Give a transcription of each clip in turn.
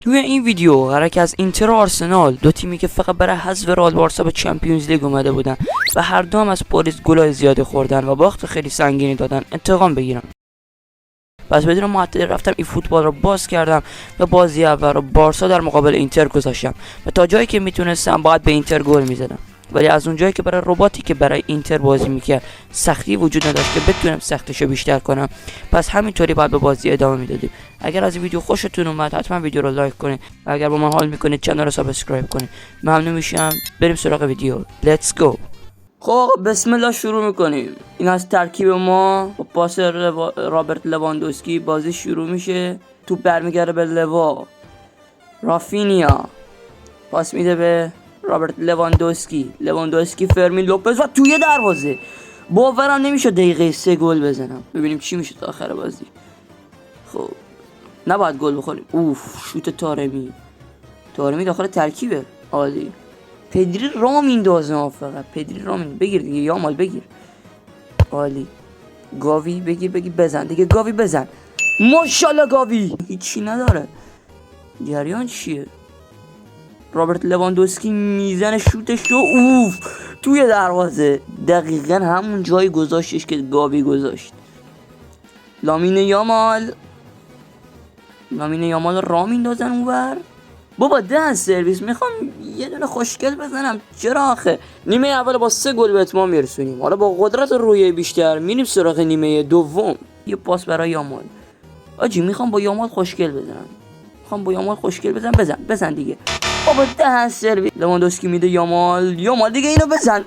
توی این ویدیو قراره که از اینتر و آرسنال، دو تیمی که فقط برای حذف رئال بارسا به چمپیونز لیگ اومده بودن و هر دو هم از پاریس گلای زیادی خوردن و باخت خیلی سنگینی دادن، انتقام بگیرن. پس بدون معطلی رفتم این فوتبال رو باز کردم و بازی اول رو بارسا در مقابل اینتر گذاشتم و تا جایی که میتونستم باید به اینتر گل میزدم، ولی از اونجایی که برای رباتی که برای اینتر بازی میکرد سختی وجود نداشت که بتونم سختشو بیشتر کنم، پس همینطوری باید به بازی ادامه میدادیم. اگر از ویدیو خوشتون اومد حتما ویدیو رو لایک کنید و اگر با من حال میکنید کانال رو سابسکرایب کنید. ممنون میشم. بریم سراغ ویدیو. لیتس گو. خب بسم الله شروع میکنیم. این از ترکیب ما با پاس رابرت لواندوسکی بازی شروع میشه. توپ برمیگرده به رافینیا پاس میده به رابرت لواندوسکی فرمین لوپز و توی دروازه. باورم نمیشه دقیقه 3 گل بزنم. ببینیم چی میشه تا آخر بازی. خب نباید گل بخوریم. اوف شوت تارمی داخل ترکیبه. عالی. پدری را میندازه. فقط پدری را میندازه. بگیر دیگه یامال بگیر. عالی. گاوی بگیر بزن دیگه. گاوی بزن. ماشاءالله گاوی هیچی نداره. جریان چیه؟ رابرت لواندوسکی میزنه شوتش رو. اوف توی دروازه. دقیقا همون جایی گذاشتش که گاوی گذاشت. لامین یامال را میندازن اونور. بابا دهن سرویس. میخوام یه دونه خوشگل بزنم. چرا آخه؟ نیمه اول با 3 گل به اتمام میرسونیم. حالا با قدرت روحیه بیشتر میریم سراغ نیمه دوم. یه پاس برای یامال. آجی میخوام با یامال خوشگل بزنم. بزن دیگه. بابا دهن سرویس. لواندوسکی میده یامال دیگه اینو بزن.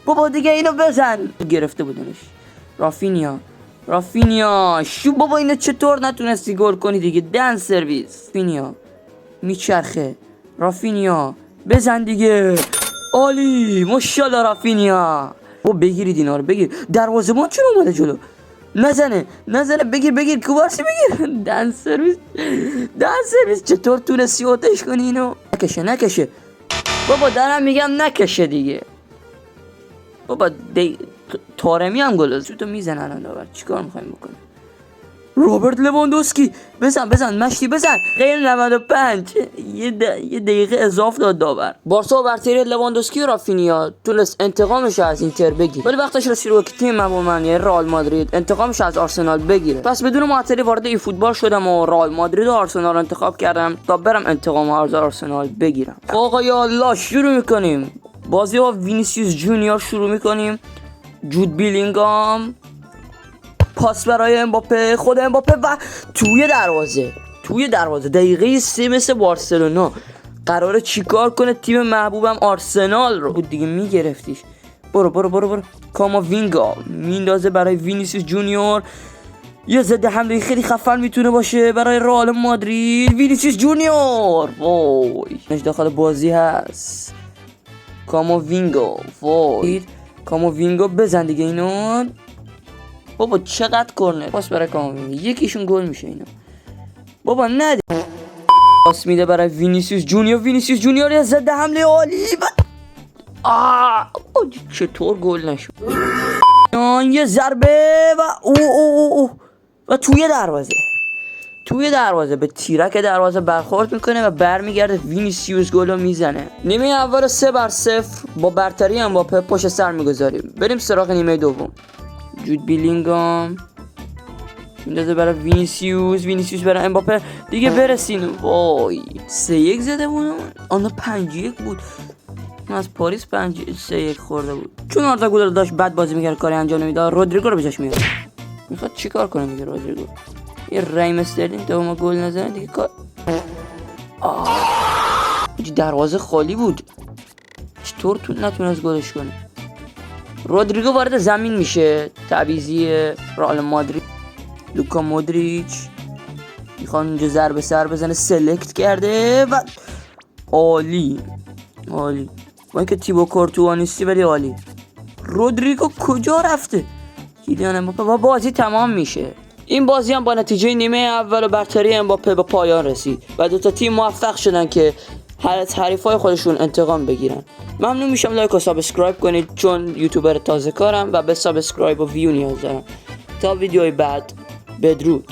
بابا دیگه اینو بزن. گرفته بودنش. رافینیا شو. بابا اینو چطور نتونستی گل کنی دیگه؟ دهن سرویس. رافینیا میچرخه. رافینیا بزن دیگه. عالی. ماشاءالله رافینیا. بابا بگیرید اینا رو. بگیر. دروازه‌بان چرا اومده جلو؟ نزنه. بگیر کوبارسی بگیر. دهن سرویس چطور تونستی اوتش کنی اینو؟ نکشه. بابا دارم میگم نکشه دیگه. بابا تارمی هم گل شوتو میزنه الان داور. چیکار میخوایم بکنیم؟ رابرت لواندوسکی بزن مشتی بزن. غیر 95 یه دقیقه اضافه داد داور. بارسا برتری لواندوسکی و رافینیا تونست انتقامش از اینتر بگیره، ولی وقتش رسید که تیم محبوبم یعنی رئال مادرید انتقامش از آرسنال بگیره. پس بدون معطلی وارد این فوتبال شدم و رئال مادرید و آرسنال رو انتخاب کردم تا برم انتقام از آرسنال بگیرم. آقا یا الله شروع میکنیم. بازی با وینیسیوس جونیور شروع میکنیم. جود بیلینگام پاس برای امباپه. خود امباپه و توی دروازه. دقیقه 3 مثل بارسلونا قراره چیکار کنه تیم محبوبم آرسنال رو. بود دیگه میگرفتیش. برو. کاماوینگا میندازه برای وینیسیوس جونیور. یه ضد حمله خیلی خفن میتونه باشه برای رئال مادرید. وینیسیوس جونیور وای داخل بازی هست. کاماوینگا بزن دیگه اینو. بابا چقدر کرنر. پاس برای کاماوینگا. یکیشون گل میشه اینا. بابا نده. پاس میده برای وینیسیوس جونیور یه ضد حمله عالی. چطور گل نشد؟ یه ضربه و توی دروازه به تیرک دروازه برخورد میکنه و برمیگرده. وینیسیوس گل رو میزنه. نیمه اول 3-0 با برتری امباپه پشت سر میگذاریم. بریم سراغ نیمه دوم. جود بیلینگام میندازه برای وینیسیوس برای امباپه دیگه برسین. وای 3-1 زده بود. آن 5-1 بود. از پاریس 3-1 خورده بود چون آردا گولر داشت بد بازی میکرد، کاری انجام نمیداد. رودریگو رو به جاش میاره. میخواد چیکار کنه دیگه رودریگو؟ یه رایم استرلینگ تا ما گل نزنه دیگه کار. دروازه خالی بود. چطور نتونست گلش کنه؟ رودریگو وارد زمین میشه. تعویضی رئال مادرید. لوکا مودریچ میخواد اونجا ضربه سر بزنه. سلکت کرده و عالی. با اینکه تیبو کورتوا نیستی ولی عالی. رودریگو کجا رفته؟ کیلیان امباپه و بازی تمام میشه. این بازی هم با نتیجه نیمه اول و برتری امباپه به پایان رسید و دو تا تیم موفق شدن که از حریفای خودشون انتقام بگیرن. ممنون میشم لایک و سابسکرایب کنید چون یوتیوبر تازه کارم و به سابسکرایب و ویو نیاز دارم. تا ویدیوی بعد بدرود.